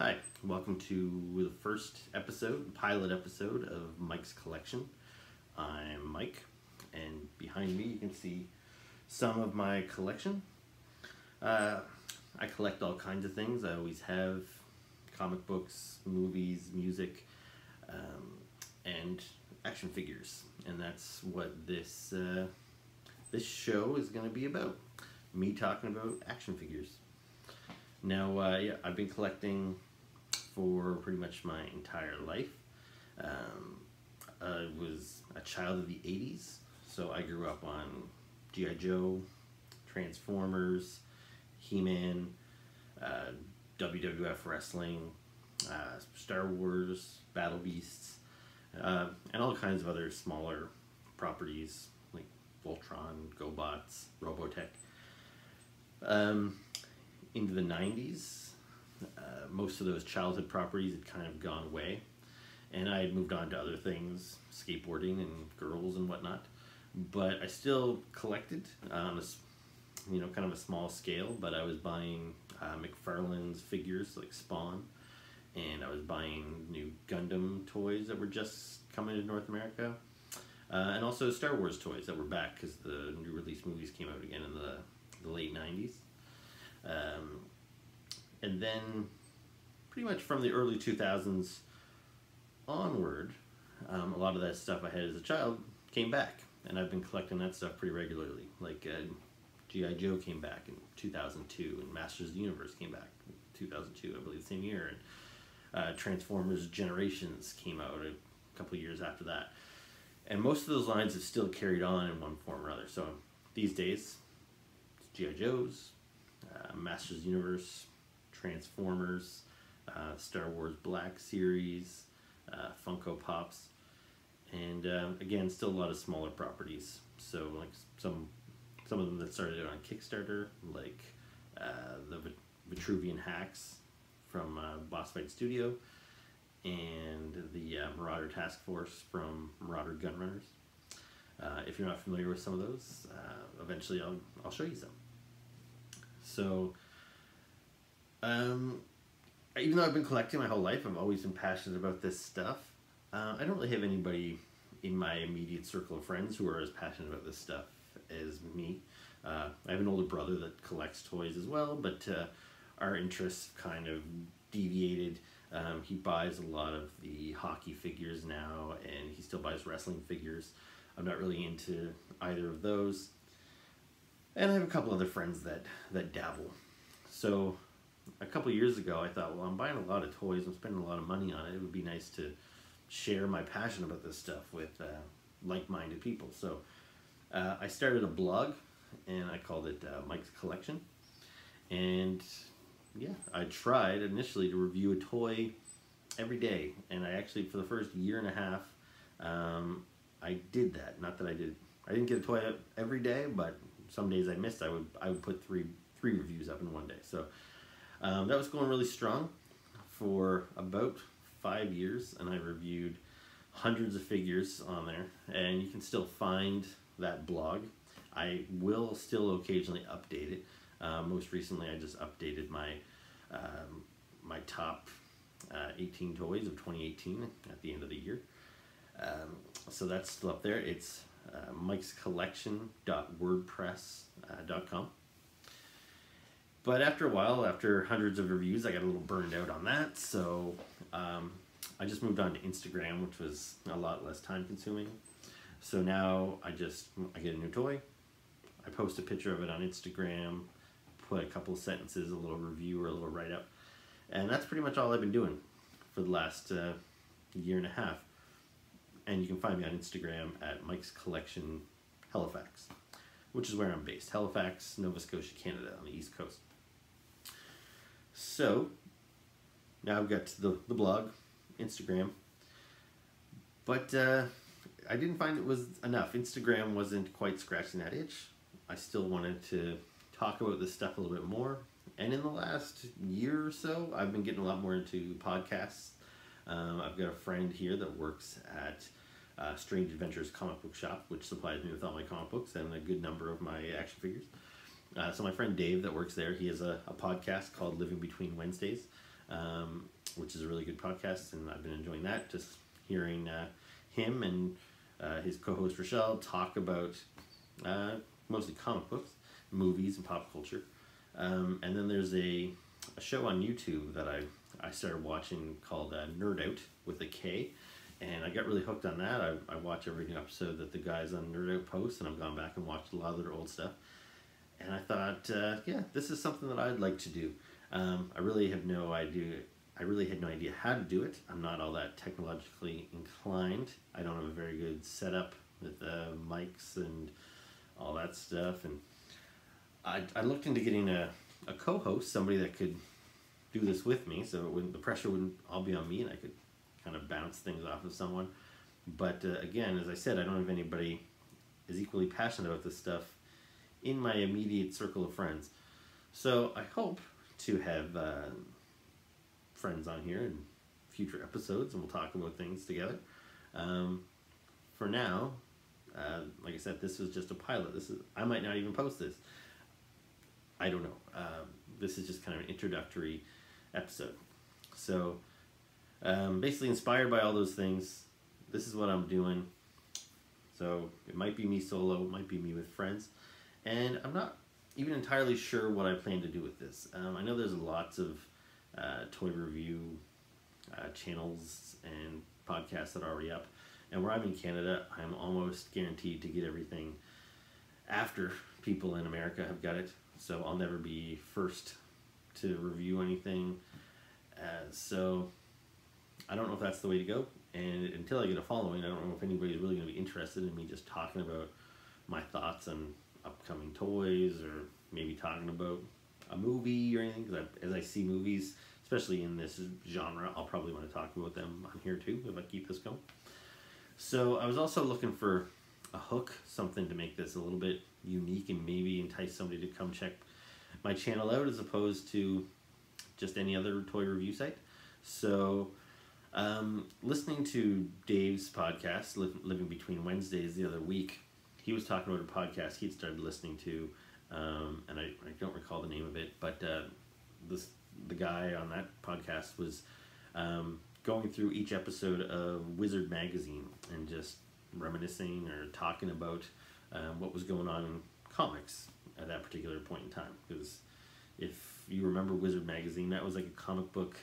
Hi, welcome to the first pilot episode of Mike's Collection. I'm Mike, and behind me you can see some of my collection. I collect all kinds of things. I always have comic books, movies, music, and action figures. And that's what this show is going to be about. Me talking about action figures. Now, I've been collecting for pretty much my entire life. I was a child of the 80s, so I grew up on G.I. Joe, Transformers, He-Man, WWF Wrestling, Star Wars, Battle Beasts, and all kinds of other smaller properties like Voltron, GoBots, Robotech. Into the 90s, most of those childhood properties had kind of gone away, and I had moved on to other things, skateboarding and girls and whatnot. But I still collected on a, kind of a small scale. But I was buying McFarlane's figures like Spawn, and I was buying new Gundam toys that were just coming to North America, and also Star Wars toys that were back because the new release movies came out again in the late 90s. And then pretty much from the early 2000s onward, a lot of that stuff I had as a child came back, and I've been collecting that stuff pretty regularly. Like G.I. Joe came back in 2002, and Masters of the Universe came back in 2002, I believe the same year, and Transformers Generations came out a couple of years after that. And most of those lines have still carried on in one form or other. So these days, it's G.I. Joes, Masters of the Universe, Transformers, Star Wars Black Series, Funko Pops, and again, still a lot of smaller properties. So like some of them that started on Kickstarter, like the Vitruvian Hacks from Boss Fight Studio, and the Marauder Task Force from Marauder Gunrunners. If you're not familiar with some of those, eventually I'll show you some. So, even though I've been collecting my whole life, I've always been passionate about this stuff. I don't really have anybody in my immediate circle of friends who are as passionate about this stuff as me. I have an older brother that collects toys as well, but our interests kind of deviated. He buys a lot of the hockey figures now, and he still buys wrestling figures. I'm not really into either of those. And I have a couple other friends that dabble. So a couple years ago, I thought, well, I'm buying a lot of toys, I'm spending a lot of money on it. It would be nice to share my passion about this stuff with like-minded people. So I started a blog, and I called it Mike's Collection. And yeah, I tried initially to review a toy every day. And I actually, for the first year and a half, I did that. Not that I didn't get a toy every day, but some days I missed. I would put three reviews up in one day. So that was going really strong for about 5 years, and I reviewed hundreds of figures on there, and you can still find that blog. I will still occasionally update it. Most recently, I just updated my my top 18 toys of 2018 at the end of the year. So that's still up there. It's mikescollection.wordpress.com. But after a while, after hundreds of reviews, I got a little burned out on that, so I just moved on to Instagram, which was a lot less time consuming. So now I get a new toy, I post a picture of it on Instagram, put a couple of sentences, a little review or a little write-up, and that's pretty much all I've been doing for the last year and a half. And you can find me on Instagram at Mike's Collection Halifax, which is where I'm based. Halifax, Nova Scotia, Canada, on the East Coast. So, now I've got the blog, Instagram, but I didn't find it was enough. Instagram wasn't quite scratching that itch. I still wanted to talk about this stuff a little bit more. And in the last year or so, I've been getting a lot more into podcasts. I've got a friend here that works at Strange Adventures Comic Book Shop, which supplies me with all my comic books and a good number of my action figures. So my friend Dave that works there, he has a podcast called Living Between Wednesdays. which is a really good podcast, and I've been enjoying that. Just hearing him and his co-host Rochelle talk about mostly comic books, movies, and pop culture. And then there's a show on YouTube that I started watching called Nerd Out with a K, and I got really hooked on that. I watch every new episode that the guys on Nerd Out post, and I've gone back and watched a lot of their old stuff. And I thought, yeah, this is something that I'd like to do. I really had no idea how to do it. I'm not all that technologically inclined. I don't have a very good setup with mics and all that stuff. And I looked into getting a co-host, somebody that could do this with me, so the pressure wouldn't all be on me, and I could kind of bounce things off of someone. But again, as I said, I don't have anybody as equally passionate about this stuff in my immediate circle of friends. So I hope to have friends on here in future episodes, and we'll talk about things together. For now, like I said, this was just a pilot. I might not even post this. I don't know. This is just kind of an introductory episode. So, basically inspired by all those things, this is what I'm doing. So, it might be me solo, it might be me with friends. And I'm not even entirely sure what I plan to do with this. I know there's lots of toy review channels and podcasts that are already up. And where I'm in Canada, I'm almost guaranteed to get everything after people in America have got it. So I'll never be first to review anything. So I don't know if that's the way to go. And until I get a following, I don't know if anybody's really going to be interested in me just talking about my thoughts on upcoming toys, or maybe talking about a movie or anything. Because as I see movies, especially in this genre, I'll probably want to talk about them on here too if I keep this going. So I was also looking for a hook, something to make this a little bit unique and maybe entice somebody to come check my channel out as opposed to just any other toy review site. So listening to Dave's podcast, Living Between Wednesdays, the other week, he was talking about a podcast he'd started listening to, and I don't recall the name of it, but the guy on that podcast was going through each episode of Wizard magazine and just reminiscing or talking about what was going on in comics at that particular point in time. Because if you remember Wizard magazine, that was like a comic book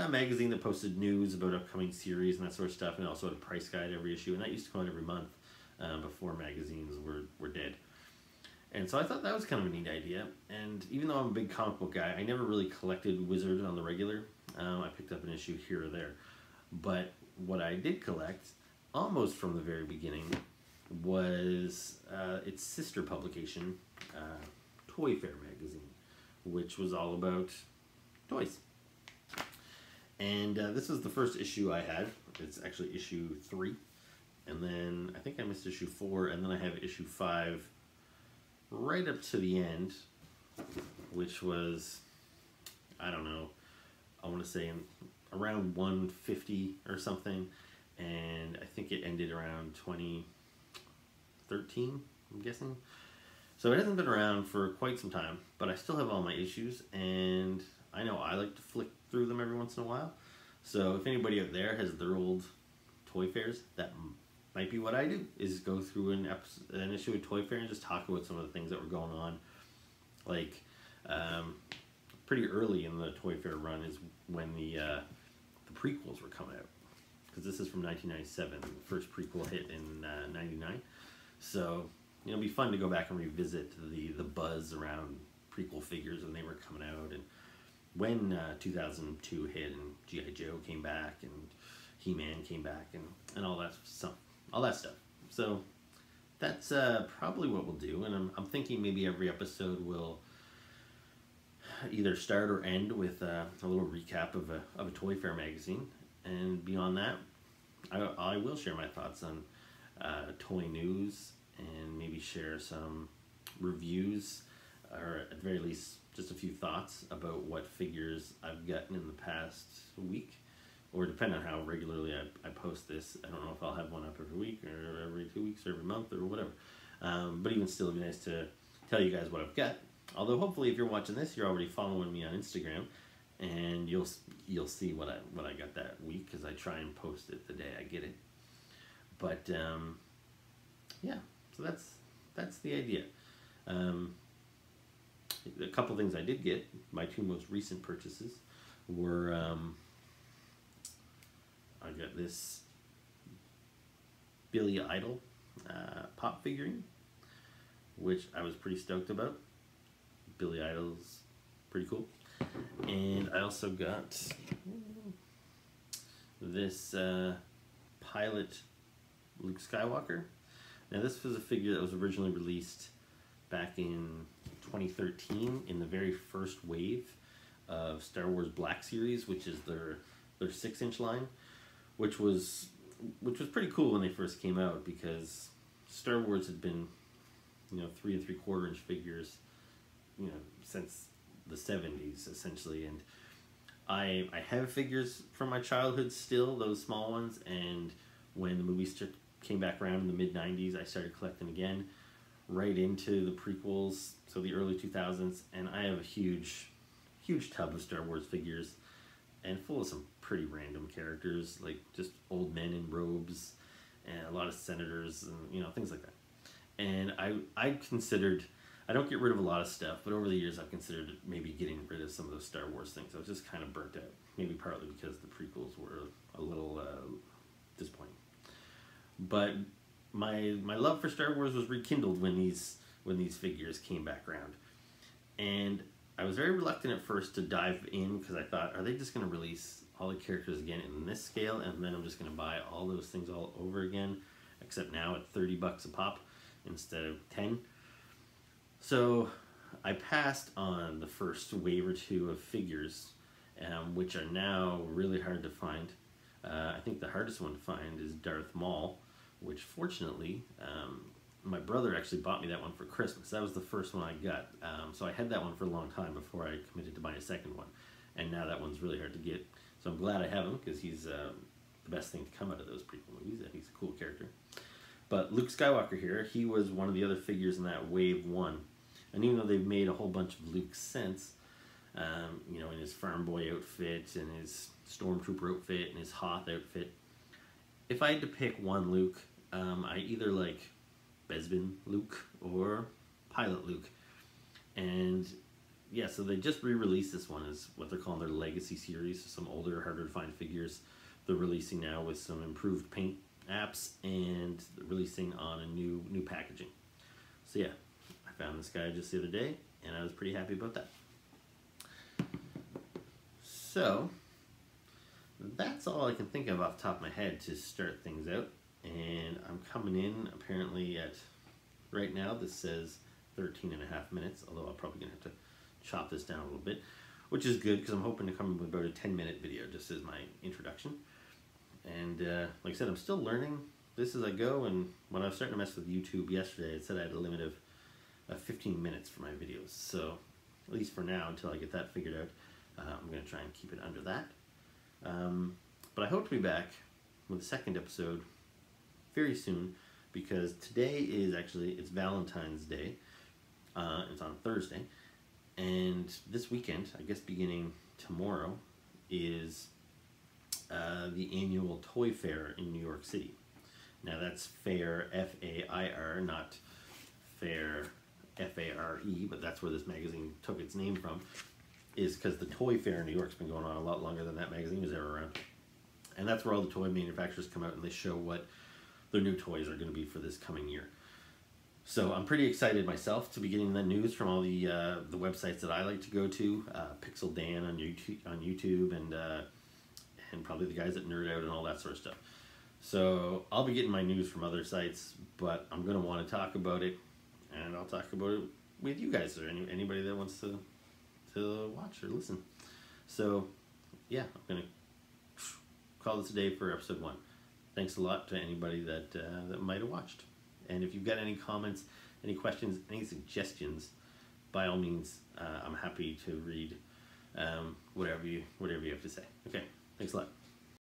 magazine that posted news about upcoming series and that sort of stuff, and also had a price guide every issue, and that used to come out every month before magazines were dead. And so I thought that was kind of a neat idea. And even though I'm a big comic book guy, I never really collected Wizard on the regular. I picked up an issue here or there. But what I did collect, almost from the very beginning, was its sister publication, Toy Fair magazine, which was all about toys. And this was the first issue I had. It's actually issue 3. And then I think I missed issue 4, and then I have issue 5 right up to the end, which was, I don't know, I want to say around 150 or something, and I think it ended around 2013, I'm guessing. So it hasn't been around for quite some time, but I still have all my issues, and I know I like to flick through them every once in a while. So if anybody out there has their old Toy Fairs, that might be what I do, is go through an issue of Toy Fair and just talk about some of the things that were going on. Like, pretty early in the Toy Fair run is when the prequels were coming out. Because this is from 1997. The first prequel hit in 99. So, it'll be fun to go back and revisit the buzz around prequel figures when they were coming out. And when 2002 hit and G.I. Joe came back and He-Man came back and all that stuff. So that's probably what we'll do, and I'm thinking maybe every episode will either start or end with a little recap of a Toy Fair magazine, and beyond that, I will share my thoughts on toy news and maybe share some reviews, or at the very least just a few thoughts about what figures I've gotten in the past week. Or depending on how regularly I post this, I don't know if I'll have one up every week or every 2 weeks or every month or whatever. But even still, it'd be nice to tell you guys what I've got. Although hopefully if you're watching this, you're already following me on Instagram. and you'll see what I got that week, because I try and post it the day I get it. But yeah, so that's the idea. A couple things I did get. My two most recent purchases were I got this Billy Idol pop figurine, which I was pretty stoked about. Billy Idol's pretty cool. And I also got this pilot Luke Skywalker. Now this was a figure that was originally released back in 2013 in the very first wave of Star Wars Black Series, which is their 6-inch line, which was pretty cool when they first came out, because Star Wars had been, 3 3/4 inch figures, since the 70s essentially. And I have figures from my childhood still, those small ones, and when the movies came back around in the mid-90s, I started collecting again, right into the prequels, so the early 2000s, and I have a huge tub of Star Wars figures, and full of some pretty random characters, like just old men in robes, and a lot of senators, and things like that. And I considered, I don't get rid of a lot of stuff, but over the years I've considered maybe getting rid of some of those Star Wars things. I was just kind of burnt out, maybe partly because the prequels were a little disappointing. But my love for Star Wars was rekindled when these figures came back around. And I was very reluctant at first to dive in, because I thought, are they just going to release all the characters again in this scale, and then I'm just going to buy all those things all over again, except now at $30 a pop instead of 10. So I passed on the first wave or two of figures, which are now really hard to find. I think the hardest one to find is Darth Maul, which fortunately my brother actually bought me that one for Christmas. That was the first one I got. So I had that one for a long time before I committed to buying a second one. And now that one's really hard to get. So I'm glad I have him, because he's the best thing to come out of those prequel movies. He's a cool character. But Luke Skywalker here, he was one of the other figures in that Wave 1. And even though they've made a whole bunch of Luke since, in his farm boy outfit, and his stormtrooper outfit, and his Hoth outfit, if I had to pick one Luke, I either like Bespin Luke or Pilot Luke. And yeah, so they just re-released this one as what they're calling their Legacy series, some older, harder to find figures they're releasing now with some improved paint apps, and releasing on a new packaging. So yeah, I found this guy just the other day, and I was pretty happy about that. So that's all I can think of off the top of my head to start things out. And I'm coming in apparently at, right now this says 13.5 minutes, although I'm probably gonna have to chop this down a little bit, which is good, because I'm hoping to come up with about a 10-minute video just as my introduction. And like I said, I'm still learning this as I go, and when I was starting to mess with YouTube yesterday, it said I had a limit of 15 minutes for my videos. So at least for now, until I get that figured out, I'm going to try and keep it under that. But I hope to be back with a second episode very soon, because today is actually, it's Valentine's Day. It's on Thursday. And this weekend, I guess beginning tomorrow, is the annual Toy Fair in New York City. Now that's Fair, F-A-I-R, not Fair, F-A-R-E, but that's where this magazine took its name from, is because the Toy Fair in New York's been going on a lot longer than that magazine was ever around. And that's where all the toy manufacturers come out and they show what their new toys are going to be for this coming year. So I'm pretty excited myself to be getting the news from all the websites that I like to go to, Pixel Dan on YouTube, and probably the guys at Nerd Out and all that sort of stuff. So I'll be getting my news from other sites, but I'm going to want to talk about it, and I'll talk about it with you guys, or anybody that wants to watch or listen. So yeah, I'm going to call this a day for episode 1. Thanks a lot to anybody that might have watched. And if you've got any comments, any questions, any suggestions, by all means, I'm happy to read whatever you have to say. Okay, thanks a lot.